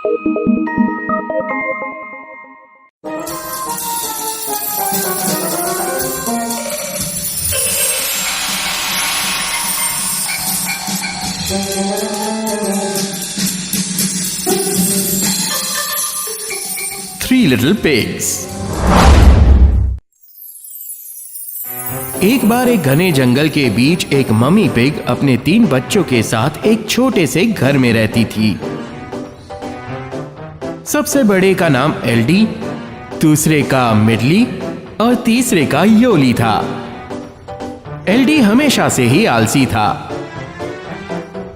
Three Little Pigs। एक बार एक घने जंगल के बीच एक मम्मी पिग अपने 3 बच्चों के साथ एक छोटे से घर में रहती थी। सबसे बड़े का नाम एल्डी, दूसरे का मिडली और तीसरे का योली था। एल्डी हमेशा से ही आलसी था।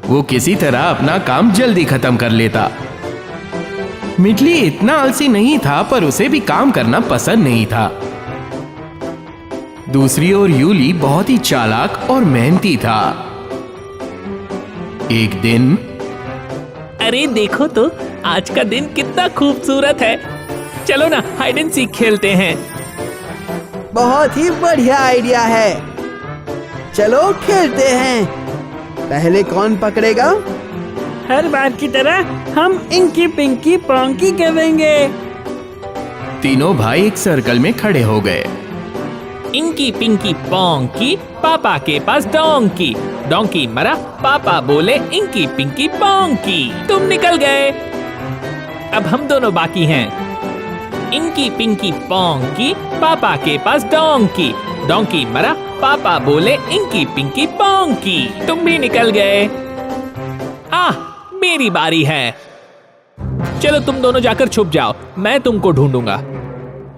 वो किसी तरह अपना काम जल्दी खत्म कर लेता। मिडली इतना आलसी नहीं था, पर उसे भी काम करना पसंद नहीं था। दूसरी ओर यूली बहुत ही चालाक और मेहनती था। एक दिन, अरे देखो तो आज का दिन कितना खूबसूरत है। चलो ना हाइड एंड सीक खेलते हैं। बहुत ही बढ़िया आइडिया है, चलो खेलते हैं। पहले कौन पकड़ेगा? हर बार की तरह हम इंकी पिंकी पोंकी करेंगे। तीनों भाई एक सर्कल में खड़े हो गए। इंकी पिंकी पोंकी, पापा के पास डोंकी। डोंकी मरा, पापा बोले इंकी पिंकी पोंकी। तुम निकल गए। अब हम दोनों बाकी हैं। इंकी पिंकी पोंकी, पापा के पास डोंकी। डोंकी मरा, पापा बोले इंकी पिंकी पोंकी। तुम भी निकल गए। मेरी बारी है। चलो तुम दोनों जाकर छुप जाओ, मैं तुमको ढूंढूंगा।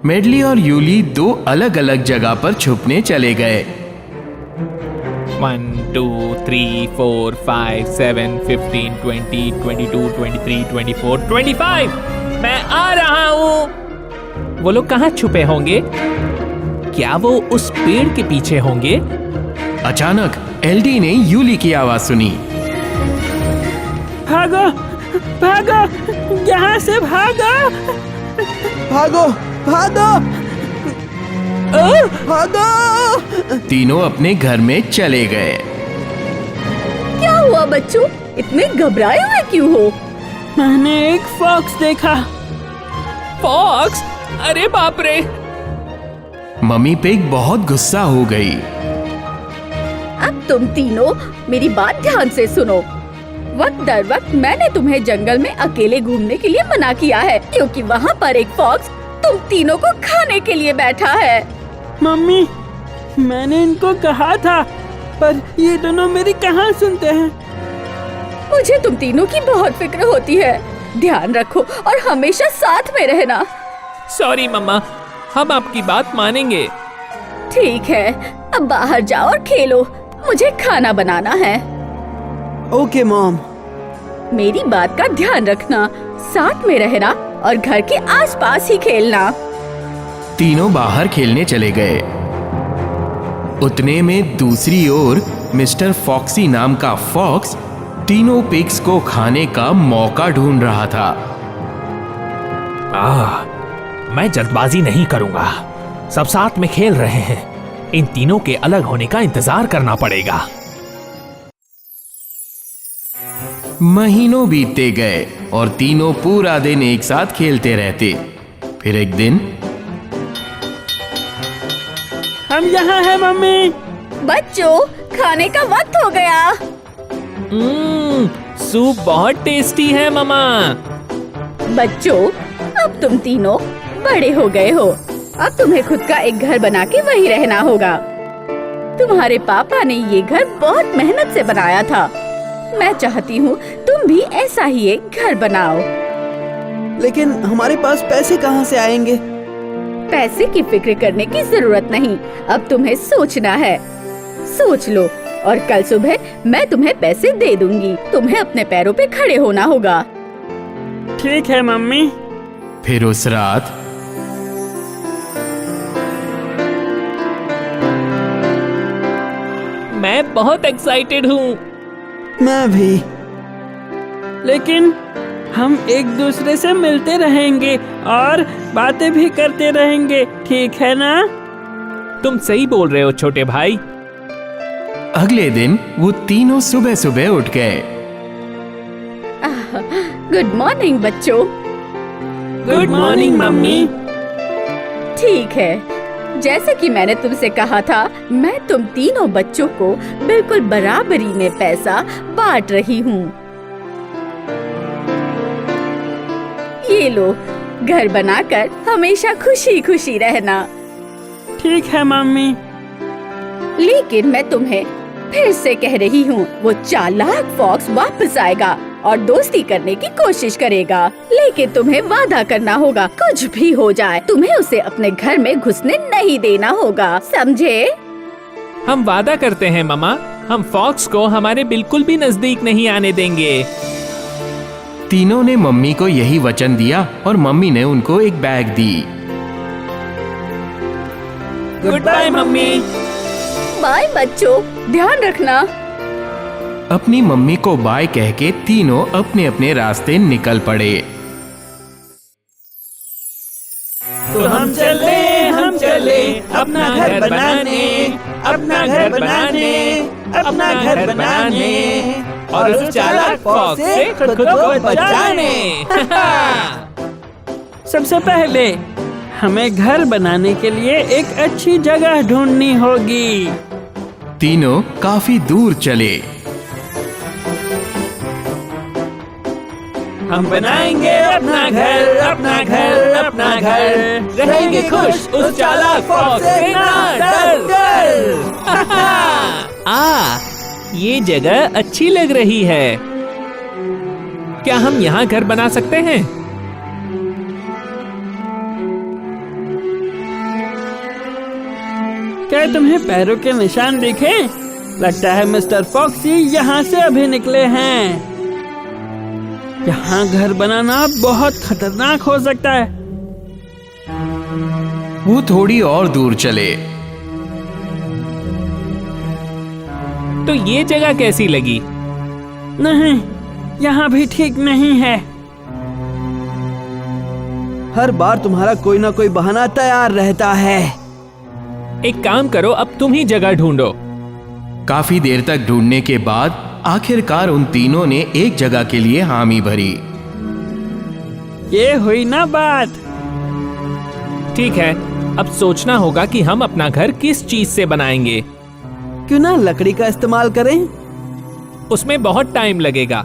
मिडली और यूली 2 अलग अलग जगह पर छुपने चले गए। 1 2 3 4 5 7 15 20 22 23 24 25। मैं आ रहा हूँ। वो लोग कहाँ छुपे होंगे? क्या वो उस पेड़ के पीछे होंगे? अचानक एल्डी ने यूली की आवाज सुनी। भागो भागो, यहाँ से भागो। भागो भागो भागो। तीनों अपने घर में चले गए। क्या हुआ बच्चों, इतने घबराए हुए क्यों हो? मैंने एक फॉक्स देखा। फॉक्स? अरे बाप रे। मम्मी पिग बहुत गुस्सा हो गई। अब तुम तीनों मेरी बात ध्यान से सुनो। वक्त दर वक्त मैंने तुम्हें जंगल में अकेले घूमने के लिए मना किया है, क्योंकि वहाँ पर एक फॉक्स तुम तीनों को खाने के लिए बैठा है। मम्मी, मैंने इनको कहा था, पर ये दोनों मेरी कहाँ सुनते हैं। मुझे तुम तीनों की बहुत फिक्र होती है। ध्यान रखो और हमेशा साथ में रहना। सॉरी मम्मा, हम आपकी बात मानेंगे। ठीक है, अब बाहर जाओ और खेलो, मुझे खाना बनाना है। Okay mom. मेरी बात का ध्यान रखना, साथ में रहना और घर के आसपास ही खेलना। तीनों बाहर खेलने चले गए। उतने में दूसरी ओर मिस्टर फॉक्सी नाम का फॉक्स तीनों पिग्स को खाने का मौका ढूंढ रहा था। मैं जल्दबाजी नहीं करूंगा। सब साथ में खेल रहे हैं, इन तीनों के अलग होने का इंतजार करना पड़ेगा। महीनों बीतते गए और तीनों पूरा दिन एक साथ खेलते रहते। फिर एक दिन, हम यहाँ हैं मम्मी। बच्चों, खाने का वक्त हो गया। सूप बहुत टेस्टी है मम्मा। बच्चों, अब तुम तीनों बड़े हो गए हो। अब तुम्हें खुद का एक घर बना के वहीं रहना होगा। तुम्हारे पापा ने ये घर बहुत मेहनत से बनाया था। मैं चाहती हूँ तुम भी ऐसा ही एक घर बनाओ। लेकिन हमारे पास पैसे कहाँ से आएंगे? पैसे की फिक्र करने की जरूरत नहीं, अब तुम्हें सोचना है। सोच लो और कल सुबह मैं तुम्हें पैसे दे दूंगी। तुम्हें अपने पैरों पे खड़े होना होगा। ठीक है मम्मी। फिर उस रात मैं बहुत एक्साइटेड हूँ। मैं भी। लेकिन हम एक दूसरे से मिलते रहेंगे और बातें भी करते रहेंगे, ठीक है ना? तुम सही बोल रहे हो छोटे भाई। अगले दिन वो तीनों सुबह सुबह उठ गए। गुड मॉर्निंग बच्चों। Good morning mummy. ठीक है, जैसे कि मैंने तुमसे कहा था, मैं तुम तीनों बच्चों को बिल्कुल बराबरी में पैसा बांट रही हूँ। ये लो, घर बनाकर हमेशा खुशी खुशी रहना। ठीक है मम्मी। लेकिन मैं तुम्हें फिर से कह रही हूँ, वो चालाक फॉक्स वापस आएगा और दोस्ती करने की कोशिश करेगा, लेकिन तुम्हें वादा करना होगा, कुछ भी हो जाए तुम्हें उसे अपने घर में घुसने नहीं देना होगा, समझे? हम वादा करते हैं मम्मा, हम फॉक्स को हमारे बिल्कुल भी नजदीक नहीं आने देंगे। तीनों ने मम्मी को यही वचन दिया और मम्मी ने उनको एक बैग दी। Good bye mummy. बाय बच्चों, ध्यान रखना। अपनी मम्मी को बाय कह के तीनों अपने अपने रास्ते निकल पड़े। तो हम चले अपना घर बनाने, अपना घर बनाने, अपना घर बनाने और उस चालाक फॉक्स से खुद को बचाने। सबसे पहले हमें घर बनाने के लिए एक अच्छी जगह ढूंढनी होगी। तीनों काफी दूर चले। हम बनाएंगे अपना घर, अपना घर, अपना घर, रहेंगे खुश उस चालाक फॉक्स से ना डर। ये जगह अच्छी लग रही है। क्या हम यहाँ घर बना सकते हैं? क्या तुम्हें पैरों के निशान दिखे? लगता है मिस्टर फॉक्सी यहाँ से अभी निकले हैं। यहाँ घर बनाना बहुत खतरनाक हो सकता है। वो थोड़ी और दूर चले। तो ये जगह कैसी लगी? नहीं, यहाँ भी ठीक नहीं है। हर बार तुम्हारा कोई ना कोई बहाना तैयार रहता है। एक काम करो, अब तुम ही जगह ढूंढो। काफी देर तक ढूंढने के बाद आखिरकार उन तीनों ने एक जगह के लिए हामी भरी। ये हुई ना बात। ठीक है, अब सोचना होगा कि हम अपना घर किस चीज से बनाएंगे। क्यों ना लकड़ी का इस्तेमाल करें? उसमें बहुत टाइम लगेगा।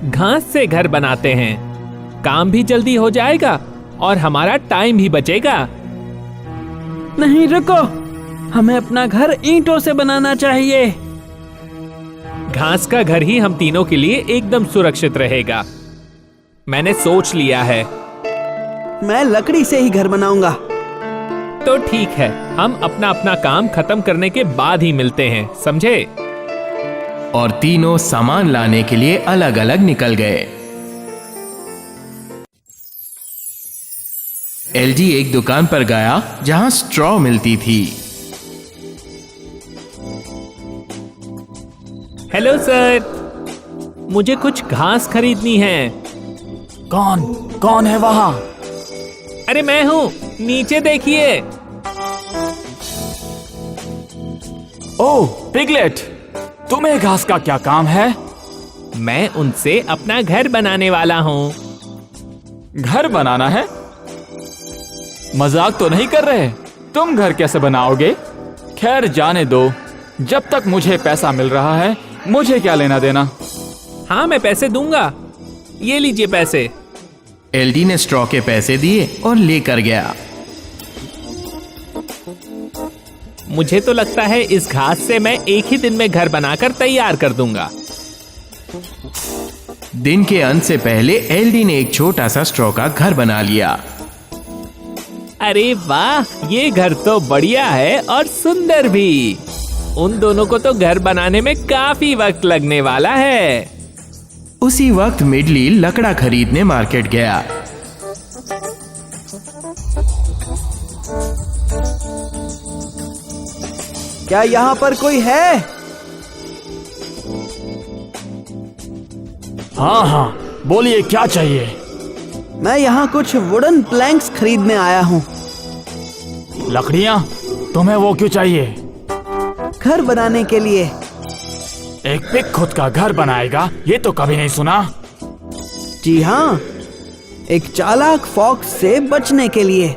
घास से घर बनाते हैं, काम भी जल्दी हो जाएगा और हमारा टाइम भी बचेगा। नहीं रुको, हमें अपना घर ईंटों से बनाना चाहिए। घास का घर ही हम तीनों के लिए एकदम सुरक्षित रहेगा। मैंने सोच लिया है। मैं लकड़ी से ही घर बनाऊंगा। तो ठीक है, हम अपना अपना काम खत्म करने के बाद ही मिलते हैं, समझे? और तीनों सामान लाने के लिए अलग अलग निकल गए। एलडी एक दुकान पर गया जहां स्ट्रॉ मिलती थी। हेलो सर, मुझे कुछ घास खरीदनी है। कौन है वहाँ? अरे मैं हूँ, नीचे देखिए। ओह पिगलेट, तुम्हें घास का क्या काम है? मैं उनसे अपना घर बनाने वाला हूँ। घर बनाना है? मजाक तो नहीं कर रहे? तुम घर कैसे बनाओगे? खैर जाने दो, जब तक मुझे पैसा मिल रहा है मुझे क्या लेना देना। हाँ मैं पैसे दूंगा, ये लीजिए पैसे। एलडी ने स्ट्रॉ के पैसे दिए और लेकर गया। मुझे तो लगता है इस घास से मैं एक ही दिन में घर बनाकर तैयार कर दूंगा। दिन के अंत से पहले एलडी ने एक छोटा सा स्ट्रॉ का घर बना लिया। अरे वाह, ये घर तो बढ़िया है और सुंदर भी। उन दोनों को तो घर बनाने में काफी वक्त लगने वाला है। उसी वक्त मिडली लकड़ा खरीदने मार्केट गया। क्या यहाँ पर कोई है? हाँ बोलिए क्या चाहिए? मैं यहाँ कुछ वुडन प्लैंक्स खरीदने आया हूँ। लकड़ियाँ? तुम्हें वो क्यों चाहिए? घर बनाने के लिए। एक पिग खुद का घर बनाएगा? ये तो कभी नहीं सुना। जी हाँ, एक चालाक फॉक्स से बचने के लिए।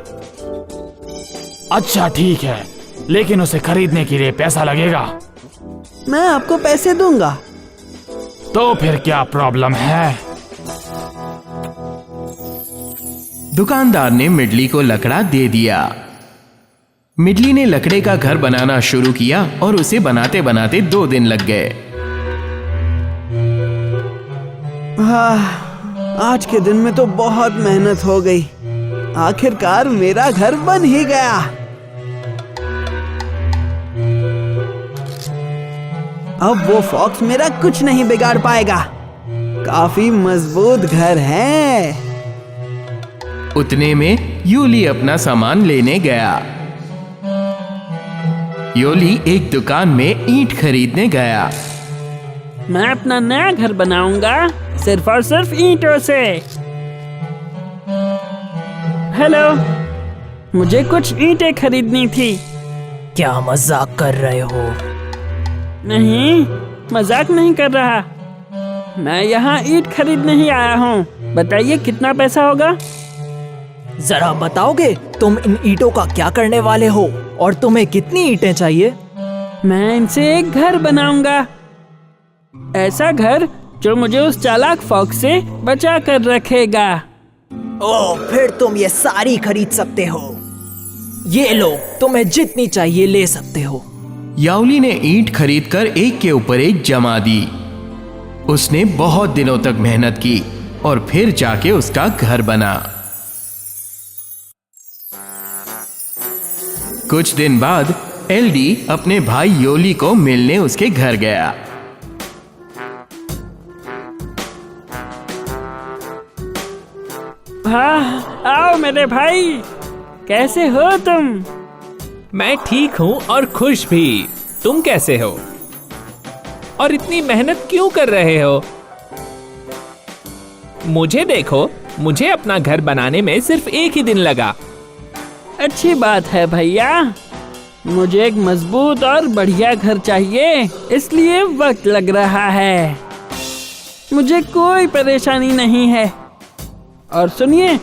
अच्छा ठीक है, लेकिन उसे खरीदने के लिए पैसा लगेगा। मैं आपको पैसे दूंगा। तो फिर क्या प्रॉब्लम है? दुकानदार ने मिडली को लकड़ा दे दिया। मिडली ने लकड़े का घर बनाना शुरू किया और उसे बनाते बनाते 2 दिन लग गए। आज के दिन में तो बहुत मेहनत हो गई। आखिरकार मेरा घर बन ही गया। अब वो फॉक्स मेरा कुछ नहीं बिगाड़ पाएगा। काफी मजबूत घर है। उतने में योली अपना सामान लेने गया। योली एक दुकान में ईंट खरीदने गया। मैं अपना नया घर बनाऊंगा सिर्फ और सिर्फ ईंटों से। हेलो, मुझे कुछ ईंटें खरीदनी थी। क्या मजाक कर रहे हो? नहीं, मजाक नहीं कर रहा। मैं यहाँ ईंट खरीदने ही आया हूँ। बताइए कितना पैसा होगा? जरा बताओगे तुम इन ईंटों का क्या करने वाले हो और तुम्हें कितनी ईंटें चाहिए? मैं इनसे एक घर बनाऊंगा, ऐसा घर जो मुझे उस चालाक फॉक्स से बचा कर रखेगा। ओह, फिर तुम ये सारी खरीद सकते हो। ये लो, तुम्हें जितनी चाहिए ले सकते हो। याओली ने ईंट खरीदकर एक के ऊपर एक जमा दी। उसने बहुत दिनों तक मेहनत की और फिर जाके उसका घर बना। कुछ दिन बाद एलडी अपने भाई योली को मिलने उसके घर गया। हाँ, आओ मेरे भाई, कैसे हो तुम? मैं ठीक हूँ और खुश भी। तुम कैसे हो? और इतनी मेहनत क्यों कर रहे हो? मुझे देखो, मुझे अपना घर बनाने में सिर्फ 1 ही दिन लगा। अच्छी बात है भैया। मुझे एक मजबूत और बढ़िया घर चाहिए, इसलिए वक्त लग रहा है। मुझे कोई परेशानी नहीं है। और सुनिए,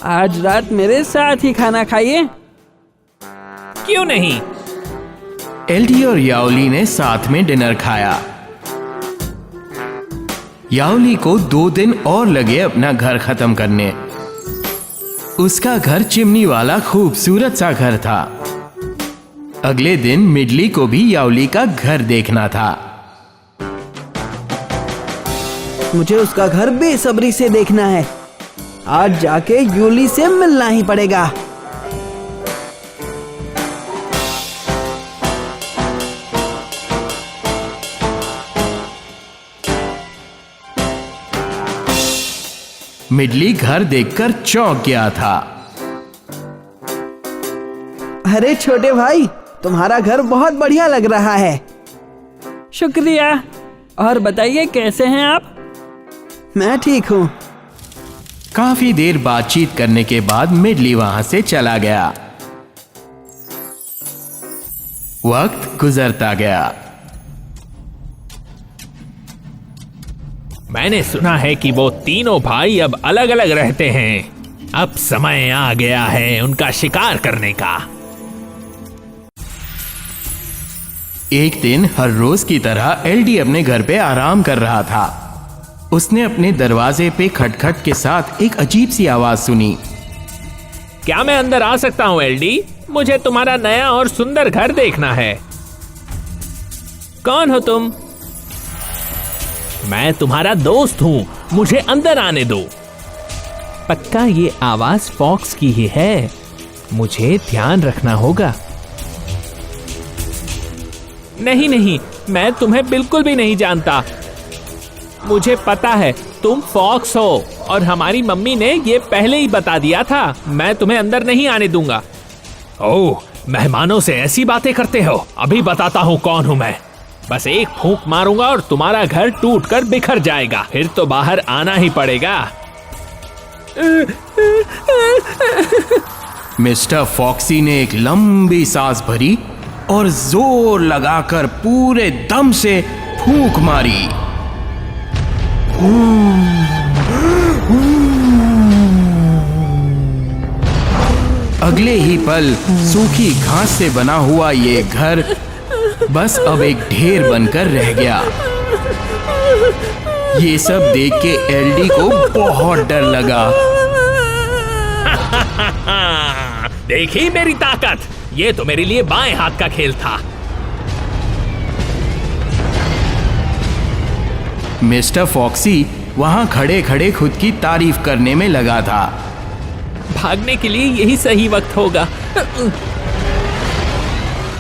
आज रात मेरे साथ ही खाना खाइए। क्यों नहीं? एलडी और याओली ने साथ में डिनर खाया। याओली को 2 दिन और लगे अपना घर खत्म करने। उसका घर चिमनी वाला खूबसूरत सा घर था। अगले दिन मिडली को भी याओली का घर देखना था। मुझे उसका घर बेसब्री से देखना है। आज जाके योली से मिलना ही पड़ेगा। मिडली घर देखकर चौंक गया था। अरे छोटे भाई, तुम्हारा घर बहुत बढ़िया लग रहा है। शुक्रिया। और बताइए कैसे हैं आप? मैं ठीक हूँ। काफी देर बातचीत करने के बाद मिडली वहां से चला गया। वक्त गुजरता गया। मैंने सुना है कि वो तीनों भाई अब अलग अलग रहते हैं। अब समय आ गया है उनका शिकार करने का। एक दिन हर रोज की तरह एलडी अपने घर पे आराम कर रहा था। उसने अपने दरवाजे पे खटखट के साथ एक अजीब सी आवाज सुनी। क्या मैं अंदर आ सकता हूँ एलडी? मुझे तुम्हारा नया और सुंदर घर देखना है। कौन हो तुम? मैं तुम्हारा दोस्त हूँ, मुझे अंदर आने दो। पक्का ये आवाज फॉक्स की ही है। मुझे ध्यान रखना होगा। नहीं नहीं, मैं तुम्हें बिल्कुल भी नहीं जानता। मुझे पता है तुम फॉक्स हो और हमारी मम्मी ने ये पहले ही बता दिया था। मैं तुम्हें अंदर नहीं आने दूंगा। ओह, मेहमानों से ऐसी बातें करते हो? अभी बताता हूँ कौन हूँ मैं। बस एक फूंक मारूंगा और तुम्हारा घर टूटकर बिखर जाएगा। फिर तो बाहर आना ही पड़ेगा। मिस्टर फॉक्सी ने एक लंबी सांस भरी और जोर लगाकर पूरे दम से फूंक मारी। अगले ही पल सूखी घास से बना हुआ ये घर बस अब एक ढेर बनकर रह गया। ये सब देख के एलडी को बहुत डर लगा। देखी मेरी ताकत, ये तो मेरे लिए बाएं हाथ का खेल था। मिस्टर फॉक्सी वहां खड़े खड़े खुद की तारीफ करने में लगा था। भागने के लिए यही सही वक्त होगा।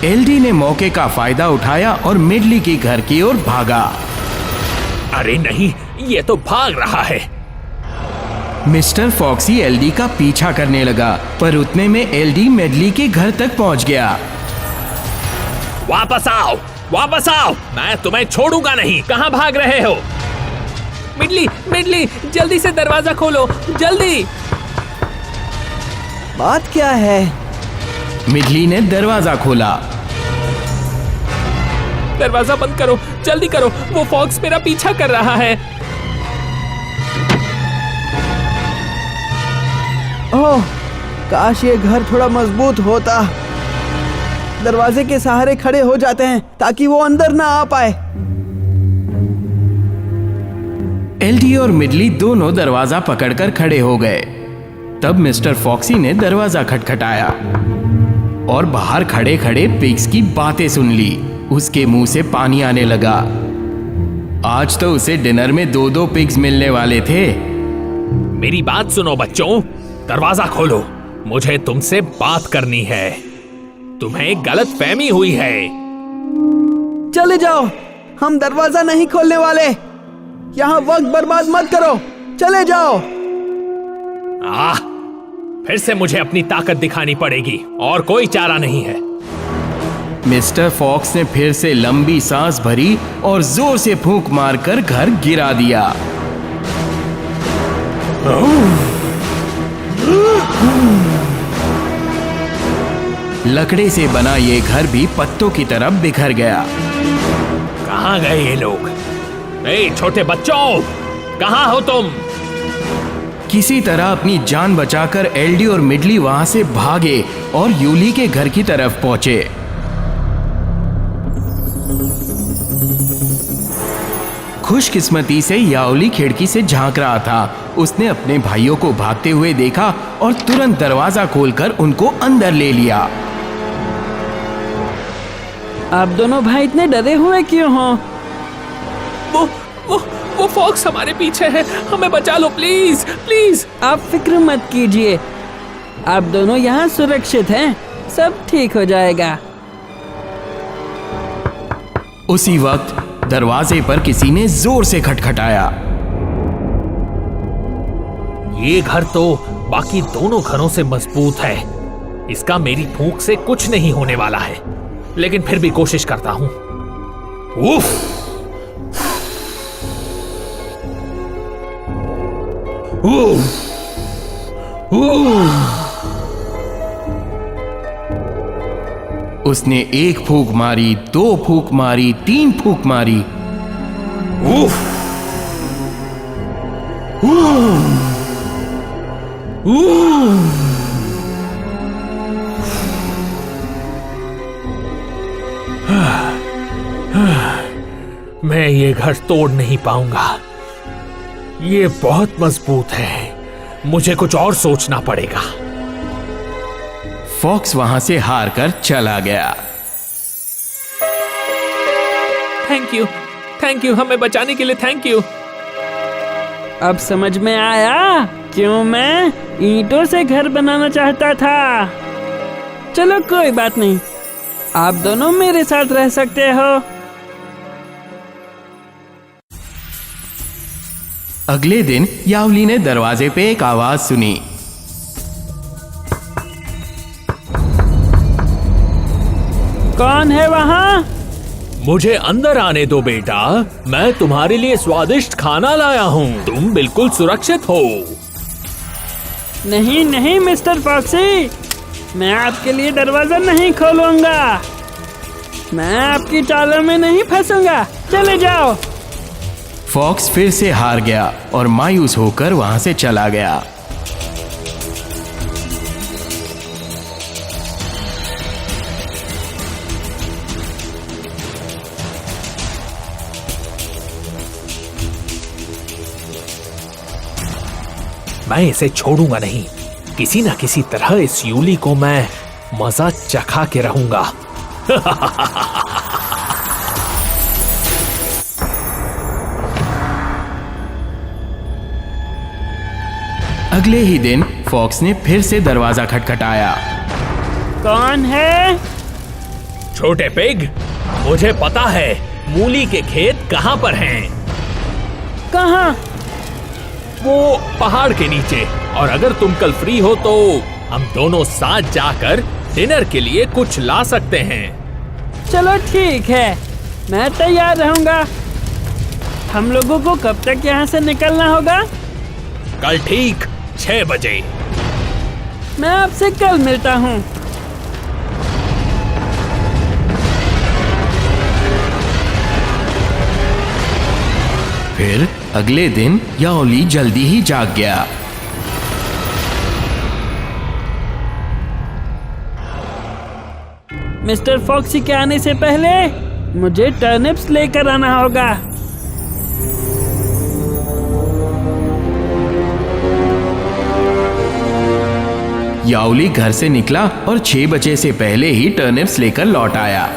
एलडी ने मौके का फायदा उठाया और मिडली की घर की ओर भागा। अरे नहीं, ये तो भाग रहा है। मिस्टर फॉक्सी एलडी का पीछा करने लगा, पर उतने में एलडी मिडली के घर तक पहुंच गया। वापस आओ, वापस आओ, मैं तुम्हें छोड़ूंगा नहीं। कहां भाग रहे हो? मिडली, मिडली, जल्दी से दरवाजा खोलो, जल्दी। बात क्या है? मिडली ने दरवाजा खोला। दरवाजा बंद करो, जल्दी करो, वो फॉक्स मेरा पीछा कर रहा है। ओह, काश ये घर थोड़ा मजबूत होता। दरवाजे के सहारे खड़े हो जाते हैं ताकि वो अंदर ना आ पाए। एलडी और मिडली दोनों दरवाजा पकड़कर खड़े हो गए। तब मिस्टर फॉक्सी ने दरवाजा खटखटाया और बाहर खड़े खड़े पिग्स की बातें सुन ली। उसके मुंह से पानी आने लगा। आज तो उसे डिनर में 2-2 पिग्स मिलने वाले थे। मेरी बात सुनो बच्चों, दरवाजा खोलो, मुझे तुमसे बात करनी है। तुम्हें गलत फहमी हुई है। चले जाओ, हम दरवाजा नहीं खोलने वाले। यहाँ वक्त बर्बाद मत करो, चले जाओ। फिर से मुझे अपनी ताकत दिखानी पड़ेगी और कोई चारा नहीं है। मिस्टर फॉक्स ने फिर से लंबी सांस भरी और जोर से फूंक मारकर घर गिरा दिया। लकड़े से बना ये घर भी पत्तों की तरफ बिखर गया। कहां गए ये लोग? ए छोटे बच्चों, कहां हो तुम? किसी तरह अपनी जान बचाकर एलडी और मिडली वहां से भागे और यूली के घर की तरफ पहुंचे। खुशकिस्मती से याओली खिड़की से झांक रहा था। उसने अपने भाइयों को भागते हुए देखा और तुरंत दरवाजा खोलकर उनको अंदर ले लिया। आप दोनों भाई इतने डरे हुए क्यों हो? वो फॉक्स हमारे पीछे है, हमें बचा लो प्लीज, प्लीज। आप फिक्र मत कीजिए, आप दोनों यहाँ सुरक्षित हैं, सब ठीक हो जाएगा। उसी वक्त दरवाजे पर किसी ने जोर से खटखटाया। ये घर तो बाकी दोनों घरों से मजबूत है। इसका मेरी फूंक से कुछ नहीं होने वाला है, लेकिन फिर भी कोशिश करता हूं। उफ! उसने 1 फूंक मारी, 2 फूंक मारी, 3 फूंक मारी। उफ! मैं ये घर तोड़ नहीं पाऊंगा, ये बहुत मजबूत है। मुझे कुछ और सोचना पड़ेगा। फॉक्स वहां से हार कर चला गया। थैंक यू, हमें बचाने के लिए थैंक यू। अब समझ में आया क्यों मैं ईंटों से घर बनाना चाहता था। चलो कोई बात नहीं, आप दोनों मेरे साथ रह सकते हो। अगले दिन याओली ने दरवाजे पे एक आवाज सुनी। कौन है वहाँ? मुझे अंदर आने दो बेटा, मैं तुम्हारे लिए स्वादिष्ट खाना लाया हूँ। तुम बिल्कुल सुरक्षित हो। नहीं नहीं मिस्टर फॉक्सी, मैं आपके लिए दरवाजा नहीं खोलूंगा। मैं आपकी चालों में नहीं फंसूंगा, चले जाओ। फॉक्स फिर से हार गया और मायूस होकर वहां से चला गया। मैं इसे छोड़ूंगा नहीं। किसी ना किसी तरह इस यूली को मैं मजा चखा के रहूंगा। अगले ही दिन फॉक्स ने फिर से दरवाजा खटखटाया। कौन है? छोटे पिग, मुझे पता है मूली के खेत कहाँ पर हैं। कहाँ? वो पहाड़ के नीचे। और अगर तुम कल फ्री हो तो हम दोनों साथ जाकर डिनर के लिए कुछ ला सकते हैं। चलो ठीक है, मैं तैयार रहूंगा। हम लोगों को कब तक यहाँ से निकलना होगा? कल ठीक 6 बजे। मैं आपसे कल मिलता हूँ। फिर अगले दिन याओली जल्दी ही जाग गया। मिस्टर फॉक्सी के आने से पहले मुझे टर्निप्स लेकर आना होगा। याओली घर से निकला और 6 बजे से पहले ही टर्निप्स लेकर लौट आया।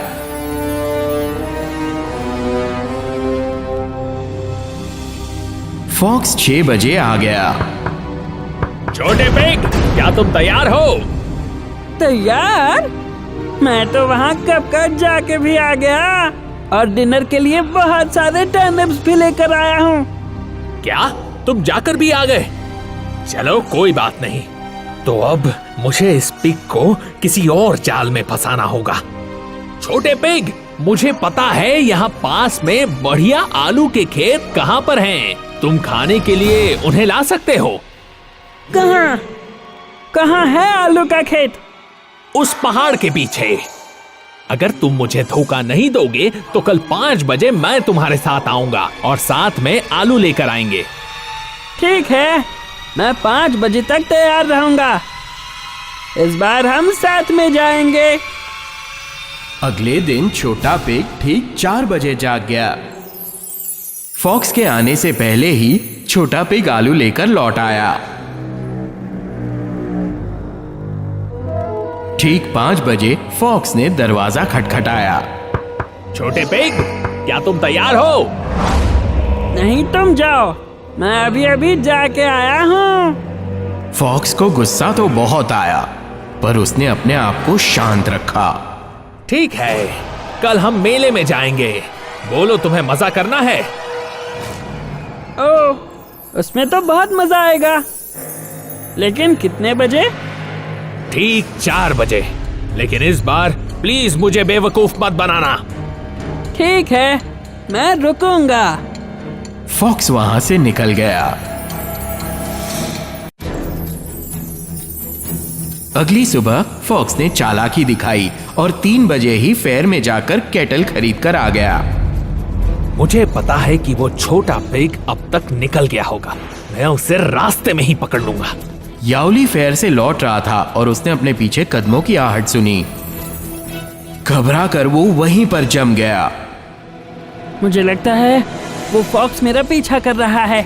फॉक्स 6 बजे आ गया। छोटे पिग, क्या तुम तैयार हो? तैयार? मैं तो वहाँ कब का जाके भी आ गया और डिनर के लिए बहुत सारे टर्निप्स भी लेकर आया हूँ। क्या तुम जाकर भी आ गए? चलो कोई बात नहीं। तो अब मुझे इस पिग को किसी और जाल में फंसाना होगा। छोटे पिग, मुझे पता है यहाँ पास में बढ़िया आलू के खेत कहाँ पर हैं। तुम खाने के लिए उन्हें ला सकते हो। कहाँ? कहाँ है आलू का खेत? उस पहाड़ के पीछे। अगर तुम मुझे धोखा नहीं दोगे तो कल 5 बजे मैं तुम्हारे साथ आऊंगा और साथ में आलू लेकर आएंगे। ठीक है, मैं 5 बजे तक तैयार रहूंगा। इस बार हम साथ में जाएंगे। अगले दिन छोटा पिग ठीक 4 बजे जाग गया। फॉक्स के आने से पहले ही छोटा पिग आलू लेकर लौट आया। ठीक 5 बजे फॉक्स ने दरवाजा खटखटाया। छोटे पिग, क्या तुम तैयार हो? नहीं, तुम जाओ, मैं अभी अभी जाके आया हूँ। फॉक्स को गुस्सा तो बहुत आया, पर उसने अपने आप को शांत रखा। ठीक है, कल हम मेले में जाएंगे। बोलो, तुम्हें मजा करना है? ओह, उसमें तो बहुत मजा आएगा। लेकिन कितने बजे? ठीक 4 बजे। लेकिन इस बार प्लीज मुझे बेवकूफ मत बनाना। ठीक है, मैं रुकूंगा। फॉक्स वहां से निकल गया। अगली सुबह फॉक्स ने चालाकी दिखाई और 3 बजे ही फेयर में जाकर केटल खरीद कर आ गया। मुझे पता है कि वो छोटा पिग अब तक निकल गया होगा। मैं उसे रास्ते में ही पकड़ लूंगा। याओली फेयर से लौट रहा था और उसने अपने पीछे कदमों की आहट सुनी। घबरा कर वो वहीं पर जम गया। मुझे लगता है वो फॉक्स मेरा पीछा कर रहा है।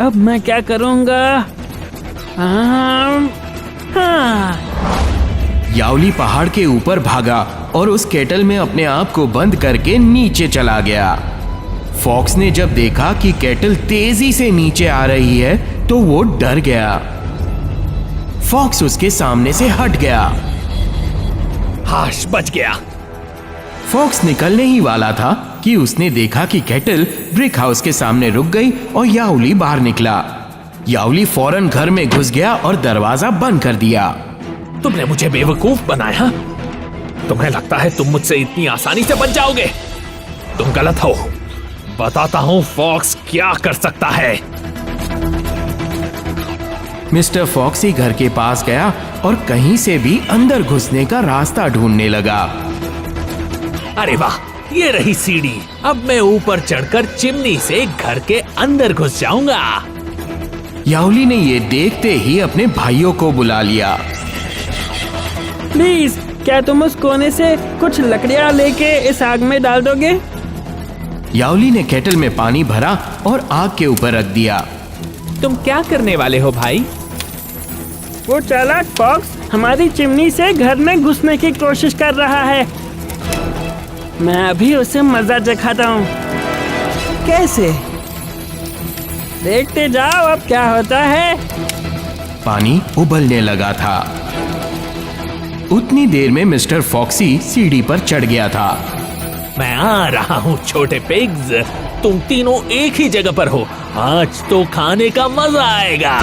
अब मैं क्या करूंगा? हाँ। याओली पहाड़ के ऊपर भागा और उस केटल में अपने आप को बंद करके नीचे चला गया। फॉक्स ने जब देखा कि केटल तेजी से नीचे आ रही है तो वो डर गया। फॉक्स उसके सामने से हट गया। हाश, बच गया। फॉक्स निकलने ही वाला था कि उसने देखा कि केटल ब्रिक हाउस के सामने रुक गई और याओली बाहर निकला। याओली फौरन घर में घुस गया और दरवाजा बंद कर दिया। तुमने मुझे बेवकूफ बनाया। तुम्हें लगता है तुम मुझसे इतनी आसानी से बच जाओगे? तुम गलत हो। बताता हूँ फॉक्स क्या कर सकता है। मिस्टर फॉक्स ही घर के पास गया और कहीं से भी अंदर घुसने का रास्ता ढूंढने लगा। अरे वाह, ये रही सीढ़ी। अब मैं ऊपर चढ़कर चिमनी से घर के अंदर घुस जाऊंगा। याओली ने ये देखते ही अपने भाइयों को बुला लिया। प्लीज, क्या तुम उस कोने से कुछ लकड़ियां लेके इस आग में डाल दोगे? याओली ने केटल में पानी भरा और आग के ऊपर रख दिया। तुम क्या करने वाले हो भाई? वो चालाक फॉक्स हमारी चिमनी से घर में घुसने की कोशिश कर रहा है। मैं अभी उसे मजा चखाता हूँ। कैसे? देखते जाओ अब क्या होता है। पानी उबलने लगा था। उतनी देर में मिस्टर फॉक्सी सीढ़ी पर चढ़ गया था। मैं आ रहा हूँ छोटे पिग्स, तुम तीनों एक ही जगह पर हो। आज तो खाने का मजा आएगा।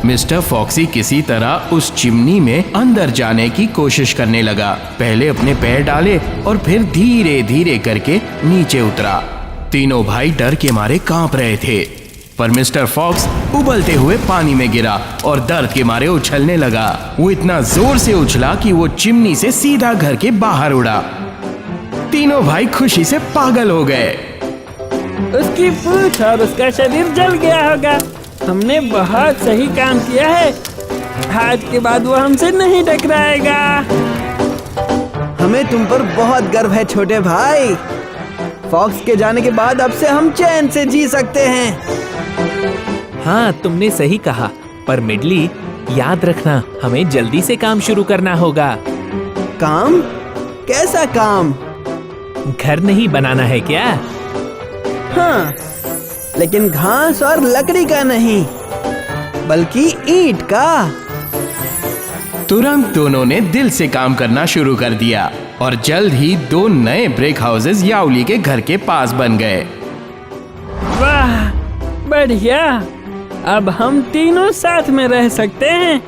मिस्टर फॉक्सी किसी तरह उस चिमनी में अंदर जाने की कोशिश करने लगा। पहले अपने पैर डाले और फिर धीरे धीरे करके नीचे उतरा। तीनों भाई डर के मारे कांप रहे थे, पर मिस्टर फॉक्स उबलते हुए पानी में गिरा और दर्द के मारे उछलने लगा। वो इतना जोर से उछला कि वो चिमनी से सीधा घर के बाहर उड़ा। तीनों भाई खुशी से पागल हो गए। उसकी पूंछ और उसका शरीर जल गया होगा। हमने बहुत सही काम किया है। आज के बाद वो हमसे नहीं टकराएगा। हमें तुम पर बहुत गर्व है छोटे भाई। फॉक्स के जाने के बाद अब से हम चैन से जी सकते हैं। हाँ, तुमने सही कहा। पर मिडली, याद रखना, हमें जल्दी से काम शुरू करना होगा। काम? कैसा काम? घर नहीं बनाना है क्या? हाँ, लेकिन घास और लकड़ी का नहीं, बल्कि ईंट का। तुरंत दोनों ने दिल से काम करना शुरू कर दिया और जल्द ही 2 नए ब्रिक हाउसेस याओली के घर के पास बन गए। वाह, बढ़िया। अब हम तीनों साथ में रह सकते हैं।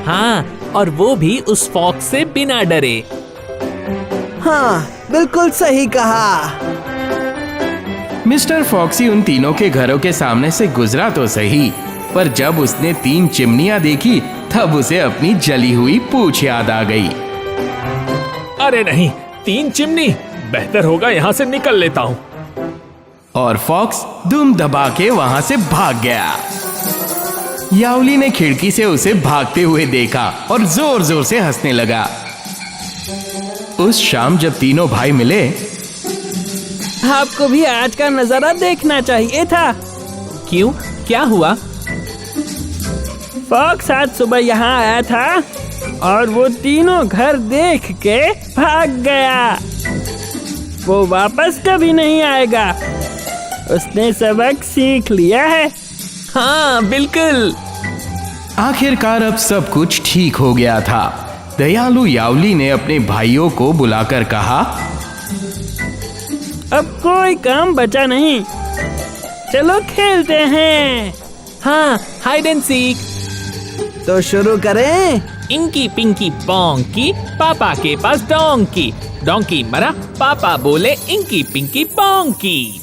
हाँ, और वो भी उस फॉक्स से बिना डरे। हाँ, बिल्कुल सही कहा। मिस्टर फॉक्सी उन तीनों के घरों के सामने से गुजरा तो सही, पर जब उसने 3 चिमनियां देखी तब उसे अपनी जली हुई पूंछ याद आ गई। अरे नहीं, 3 चिमनी! बेहतर होगा यहाँ से निकल लेता हूँ। और फॉक्स दुम दबा के वहां से भाग गया। याओली ने खिड़की से उसे भागते हुए देखा और जोर जोर से हंसने लगा। उस शाम जब तीनों भाई मिले, आपको भी आज का नजारा देखना चाहिए था। क्यों? क्या हुआ? फॉक्स आज सुबह यहाँ आया था और वो तीनों घर देख के भाग गया। वो वापस कभी नहीं आएगा। उसने सबक सीख लिया है। हाँ, बिल्कुल। आखिरकार अब सब कुछ ठीक हो गया था। दयालु याओली ने अपने भाइयों को बुलाकर कहा, अब कोई काम बचा नहीं, चलो खेलते हैं। हाँ, हाइड एंड सीक। तो शुरू करें। इंकी पिंकी पोंकी, पापा के पास डोंकी। डोंकी मरा, पापा बोले इंकी पिंकी पोंकी।